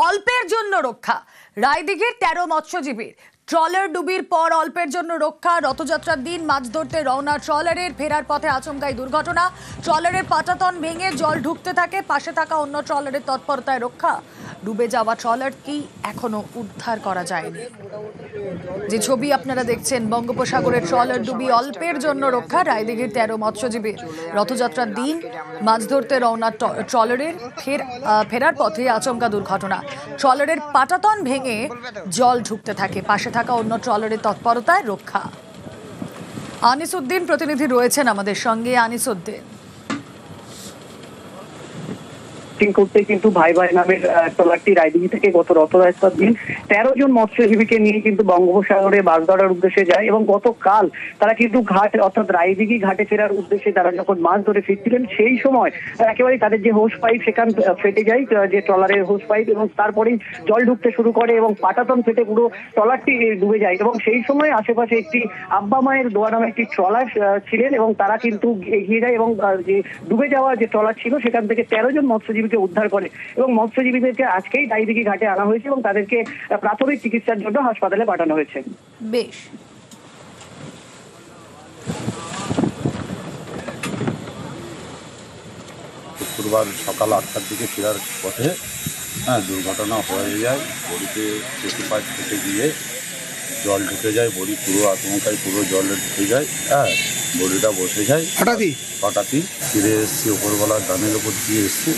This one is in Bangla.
অল্পের জন্য রক্ষা। রায়দিঘির ১৩ মৎস্যজীবীর ট্রলার ডুবির পর অল্পের জন্য রক্ষা। রথযাত্রার দিন মাছ ধরতে রওনা ট্রলারের ফেরার পথে আচমকাই দুর্ঘটনা। ট্রলারের পাটাতন ভেঙে জল ঢুকতে থাকে, পাশে থাকা অন্য ট্রলারের তৎপরতায় রক্ষা। ডুবে যাওয়া ট্রলারটি এখনো উদ্ধার করা যায়নি। যে ছবি আপনারা দেখছেন, বঙ্গোপসাগরের ট্রলার ডুবি অল্পের জন্য রক্ষা। রায়দিঘির ১৩ মৎস্যজীবীর রথযাত্রার দিন মাছ ধরতে রওনা ট্রলারের ফেরার পথে আচমকা দুর্ঘটনা। ট্রলারের পাটাতন ভেঙে জল ঢুকতে থাকে, পাশে থাকা অন্য ট্রলারের তৎপরতায় রক্ষা। আনিসউদ্দিন প্রতিনিধি রয়েছেন আমাদের সঙ্গে। আনিসউদ্দিন, করতে কিন্তু ভাই ভাই নামের ট্রলারটি রায়দিঘি থেকে গত রথযাত্রার দিন ১৩ জন মৎস্যজীবীকে নিয়ে কিন্তু বঙ্গোপসাগরে মাছ ধরার উদ্দেশ্যে যায় এবং গতকাল তারা কিন্তু ঘাট অর্থাৎ রায়দিঘি ঘাটে ফেরার উদ্দেশ্যে তারা যখন মাছ ধরে ফিরছিলেন সেই সময় একেবারে তাদের যে হোস পাইপ সেখান ফেটে যায়, যে ট্রলারের হোস পাইপ, এবং তারপরেই জল ঢুকতে শুরু করে এবং পাটাতন ফেটে পুরো ট্রলারটি ডুবে যায়। এবং সেই সময় আশেপাশে একটি আব্বা মায়ের দোয়া নামে একটি ট্রলার ছিলেন এবং তারা কিন্তু এগিয়ে যায় এবং যে ডুবে যাওয়া যে ট্রলার ছিল সেখান থেকে ১৩ জন মৎস্যজীবী উদ্ধার করে এবং মৎস্যজীবীদেরকে আজকেই রায়দিঘি ঘাটে আনা হয়েছে এবং তাদেরকে প্রাথমিক চিকিৎসার জন্য হাসপাতালে পাঠানো হয়েছে। বেশ, শুক্রবার সকাল ৮টার দিকে ফেরার পথে দুর্ঘটনা হয়ে যায়। বড়িতে সেতু পাইপ ফেটে গিয়ে জল ঢুকে যায়, বড়ি পুরো আচমকায় পুরো জলে ঢুকে যায়। বড়িটা বসে যায় হঠাৎই ফিরে এসছি, ওপরবেলার ডানের ওপর দিয়ে এসছি,